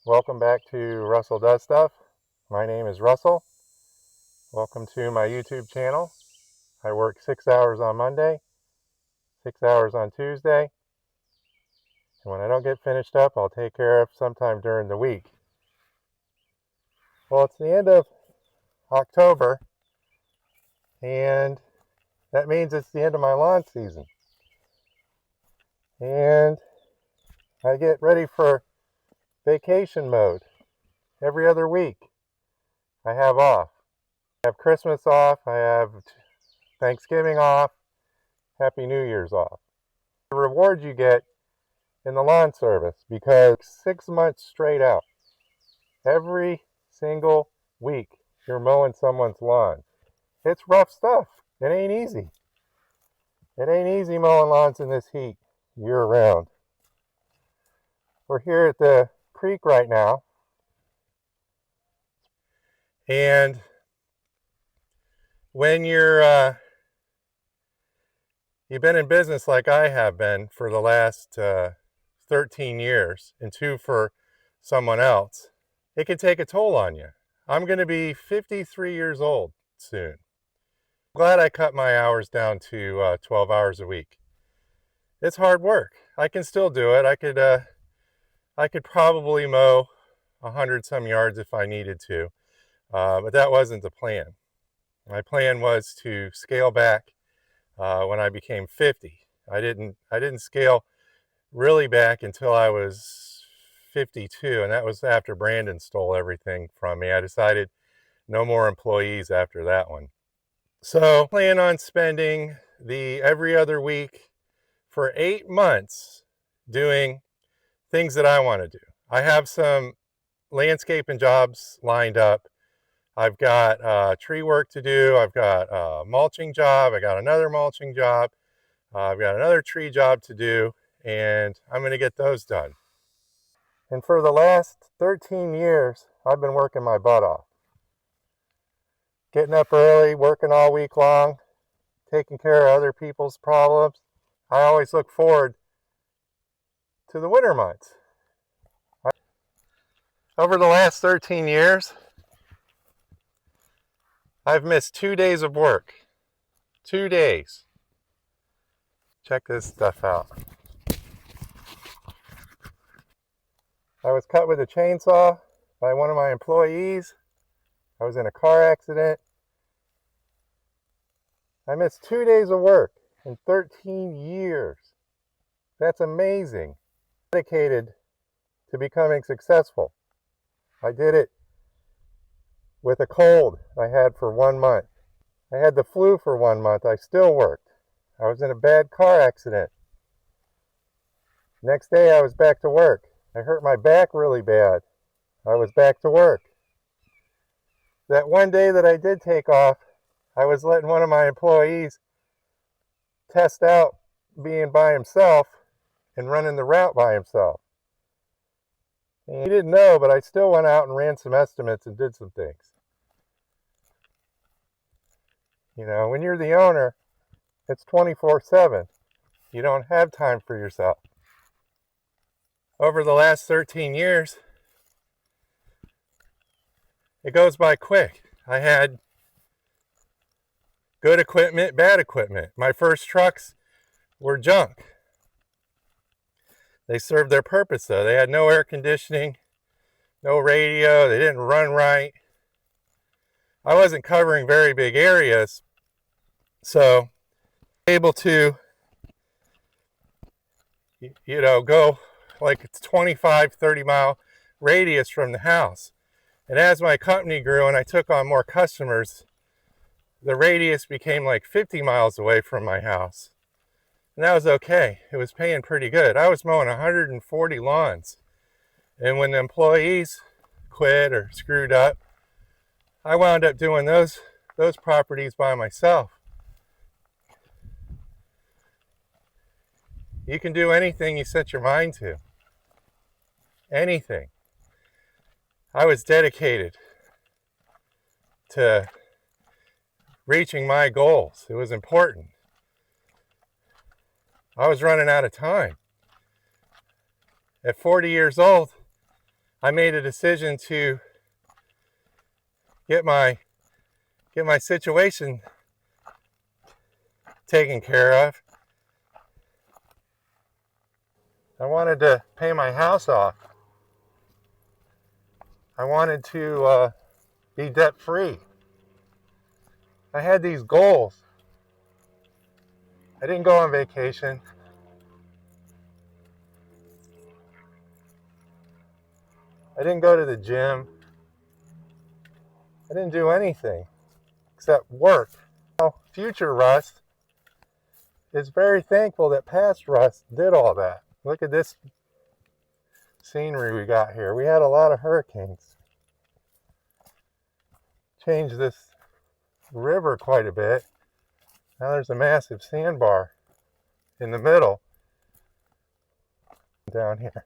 Welcome back to Russell Does Stuff. My name is Russell. Welcome to my YouTube channel. I work 6 hours on Monday, 6 hours on Tuesday, and when I don't get finished up, I'll take care of sometime during the week. Well, it's the end of October, and that means it's the end of my lawn season. And I get ready for vacation mode. Every other week I have off. I have Christmas off, I have Thanksgiving off, Happy New Year's off. The reward you get in the lawn service, because 6 months straight out, every single week you're mowing someone's lawn. It's rough stuff. It ain't easy. It ain't easy mowing lawns in this heat year round. We're here at the creek right now, and when you've been in business like I have been for the last 13 years and 2 for someone else, it can take a toll on you. I'm going to be 53 years old soon. I'm glad I cut my hours down to 12 hours a week. It's hard work. I can still do it. I could probably mow 100 some yards if I needed to, but that wasn't the plan. My plan was to scale back when I became 50. I didn't scale really back until I was 52, and that was after Brandon stole everything from me. I decided no more employees after that one. So I plan on spending the every other week for 8 months doing things that I want to do. I have some landscaping jobs lined up. I've got tree work to do. I've got a mulching job. I got another mulching job. I've got another tree job to do, and I'm going to get those done. And for the last 13 years, I've been working my butt off. Getting up early, working all week long, taking care of other people's problems. I always look forward to the winter months. Over the last 13 years, I've missed 2 days of work. 2 days. Check this stuff out. I was cut with a chainsaw by one of my employees. I was in a car accident. I missed 2 days of work in 13 years. That's amazing. Dedicated to becoming successful. I did it with a cold I had for 1 month. I had the flu for 1 month. I still worked. I was in a bad car accident. Next day I was back to work. I hurt my back really bad. I was back to work. That one day that I did take off, I was letting one of my employees test out being by himself and running the route by himself. And he didn't know, but I still went out and ran some estimates and did some things. You know, when you're the owner, it's 24/7. You don't have time for yourself. Over the last 13 years, it goes by quick. I had good equipment, bad equipment. My first trucks were junk. They served their purpose though. They had no air conditioning, no radio, they didn't run right. I wasn't covering very big areas, so able to, go like it's 25, 30 mile radius from the house. And as my company grew and I took on more customers, the radius became like 50 miles away from my house. And that was okay. It was paying pretty good. I was mowing 140 lawns. And when the employees quit or screwed up, I wound up doing those properties by myself. You can do anything you set your mind to. Anything. I was dedicated to reaching my goals. It was important. I was running out of time. At 40 years old, I made a decision to get my situation taken care of. I wanted to pay my house off. I wanted to be debt free. I had these goals. I didn't go on vacation. I didn't go to the gym. I didn't do anything except work. Now, future Russ is very thankful that past Russ did all that. Look at this scenery we got here. We had a lot of hurricanes. Changed this river quite a bit. Now there's a massive sandbar in the middle down here.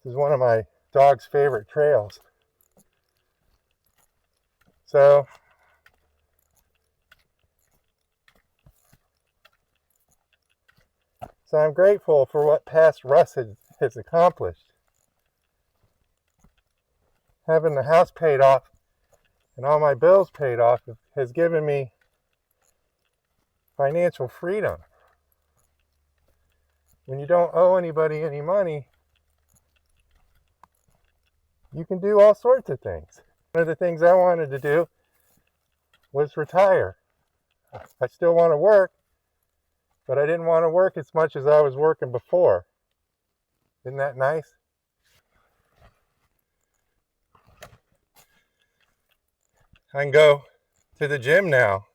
This is one of my dog's favorite trails. So I'm grateful for what past Russ has accomplished. Having the house paid off and all my bills paid off has given me financial freedom. When you don't owe anybody any money, you can do all sorts of things. One of the things I wanted to do was retire. I still want to work, but I didn't want to work as much as I was working before. Isn't that nice? I can go to the gym now,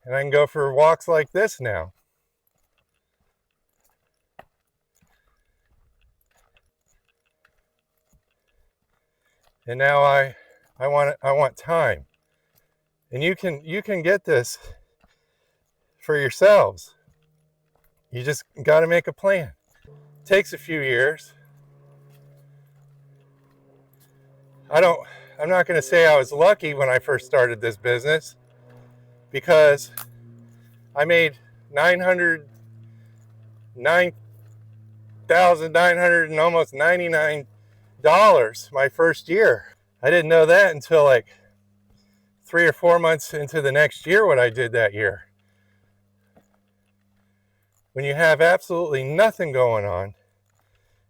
and I can go for walks like this now. And now I want time. And you can get this for yourselves. You just got to make a plan. It takes a few years. I'm not going to say I was lucky when I first started this business, because I made $9,900 and almost $99 my first year. I didn't know that until like 3 or 4 months into the next year what I did that year. When you have absolutely nothing going on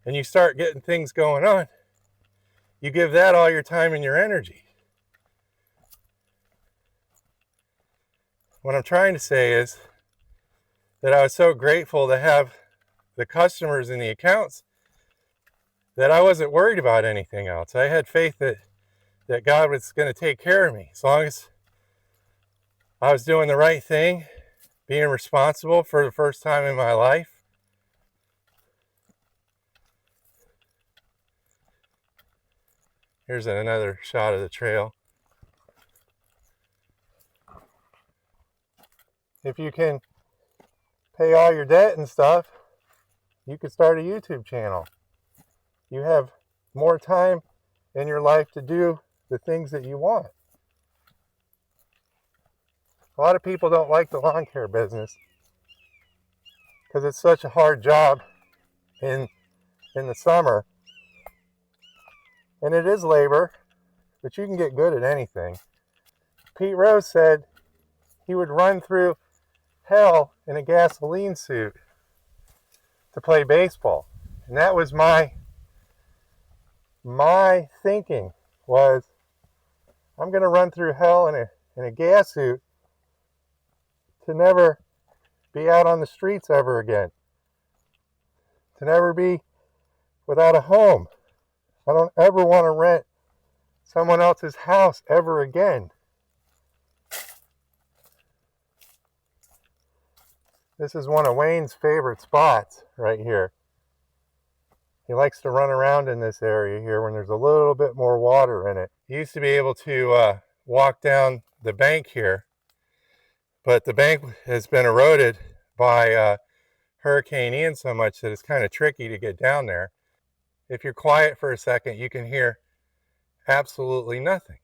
and you start getting things going on, you give that all your time and your energy. What I'm trying to say is that I was so grateful to have the customers and the accounts that I wasn't worried about anything else. I had faith that God was going to take care of me as long as I was doing the right thing, being responsible for the first time in my life. Here's another shot of the trail. If you can pay all your debt and stuff, you could start a YouTube channel. You have more time in your life to do the things that you want. A lot of people don't like the lawn care business because it's such a hard job in the summer. And it is labor, but you can get good at anything. Pete Rose said he would run through hell in a gasoline suit to play baseball. And that was my thinking was, I'm going to run through hell in a gas suit to never be out on the streets ever again, to never be without a home. I don't ever want to rent someone else's house ever again. This is one of Wayne's favorite spots right here. He likes to run around in this area here when there's a little bit more water in it. He used to be able to walk down the bank here, but the bank has been eroded by Hurricane Ian so much that it's kind of tricky to get down there. If you're quiet for a second, you can hear absolutely nothing.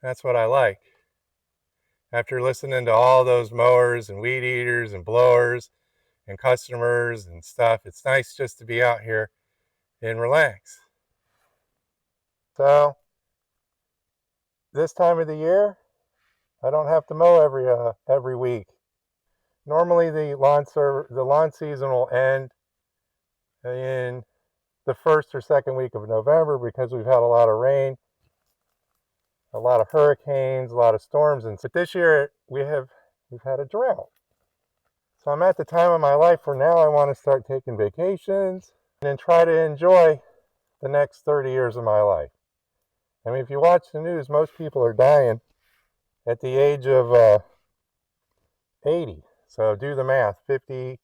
That's what I like. After listening to all those mowers and weed eaters and blowers and customers and stuff. It's nice just to be out here and relax. So this time of the year, I don't have to mow every week. Normally the lawn season will end in the first or second week of November because we've had a lot of rain, a lot of hurricanes, a lot of storms, but this year we've had a drought. So I'm at the time of my life where now I want to start taking vacations and try to enjoy the next 30 years of my life. I mean, if you watch the news, most people are dying at the age of 80. So do the math, 50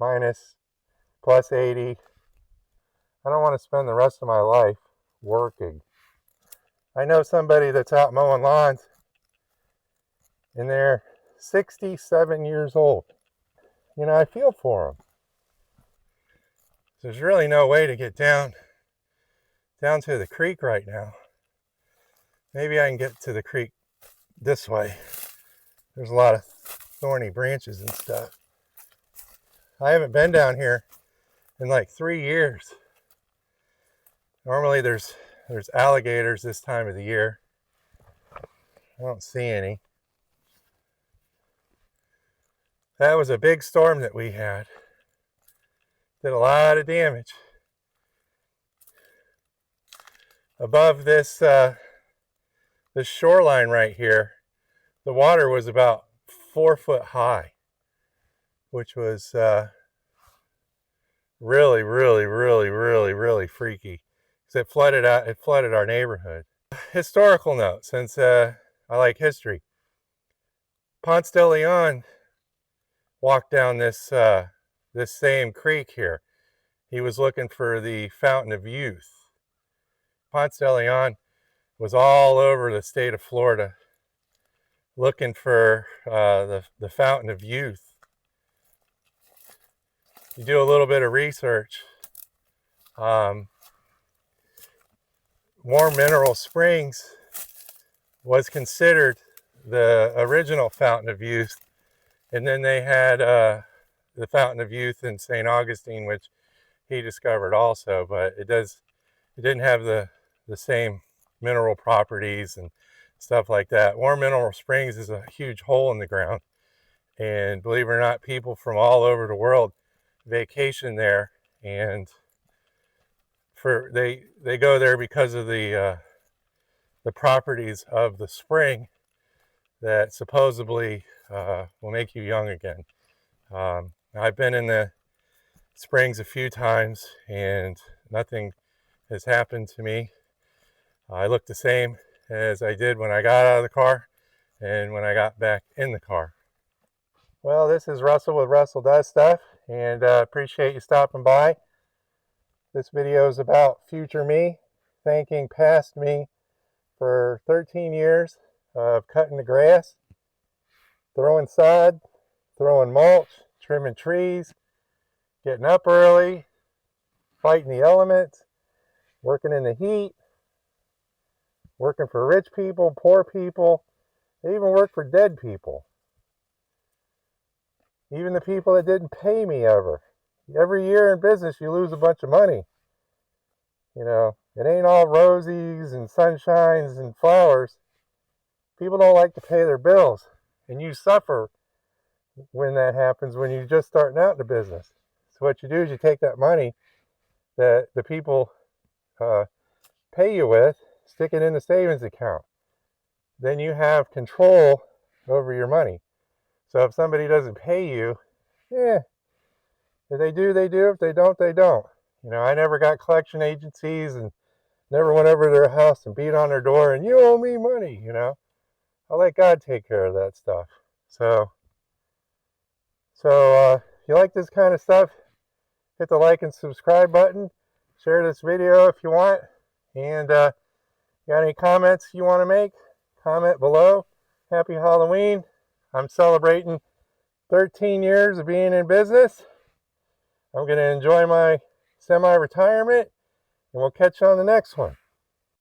minus plus 80. I don't want to spend the rest of my life working. I know somebody that's out mowing lawns and they're 67 years old. You know, I feel for them. There's really no way to get down to the creek right now. Maybe I can get to the creek this way. There's a lot of thorny branches and stuff. I haven't been down here in like 3 years. Normally there's alligators this time of the year. I don't see any. That was a big storm that we had. Did a lot of damage. Above this this shoreline right here, the water was about 4 foot high, which was really, really, really, really, really freaky. Because it flooded our neighborhood. Historical note, since I like history. Ponce de Leon walked down this same creek here. He was looking for the Fountain of Youth. Ponce de Leon was all over the state of Florida looking for the Fountain of Youth. You do a little bit of research. Warm Mineral Springs was considered the original Fountain of Youth, and then they had the Fountain of Youth in St. Augustine, which he discovered also, but it didn't have the same mineral properties and stuff like that. Warm Mineral Springs is a huge hole in the ground, and believe it or not, people from all over the world vacation there, and they go there because of the properties of the spring that supposedly will make you young again. I've been in the springs a few times and nothing has happened to me. I look the same as I did when I got out of the car and when I got back in the car. Well, this is Russell with Russell Does Stuff, and appreciate you stopping by. This video is about future me, thanking past me for 13 years of cutting the grass, throwing sod, throwing mulch, trimming trees, getting up early, fighting the elements, working in the heat, working for rich people, poor people. They even work for dead people. Even the people that didn't pay me ever. Every year in business, you lose a bunch of money. You know, it ain't all rosies and sunshines and flowers. People don't like to pay their bills, and you suffer when that happens when you're just starting out in the business. So what you do is you take that money that the people pay you with, stick it in the savings account. Then you have control over your money. So if somebody doesn't pay you, if they do, they do. If they don't, they don't. You know, I never got collection agencies and never went over to their house and beat on their door and you owe me money, you know. I let God take care of that stuff. So if you like this kind of stuff, hit the like and subscribe button. Share this video if you want. And got any comments you want to make, comment below. Happy Halloween. I'm celebrating 13 years of being in business. I'm going to enjoy my semi-retirement, and we'll catch you on the next one.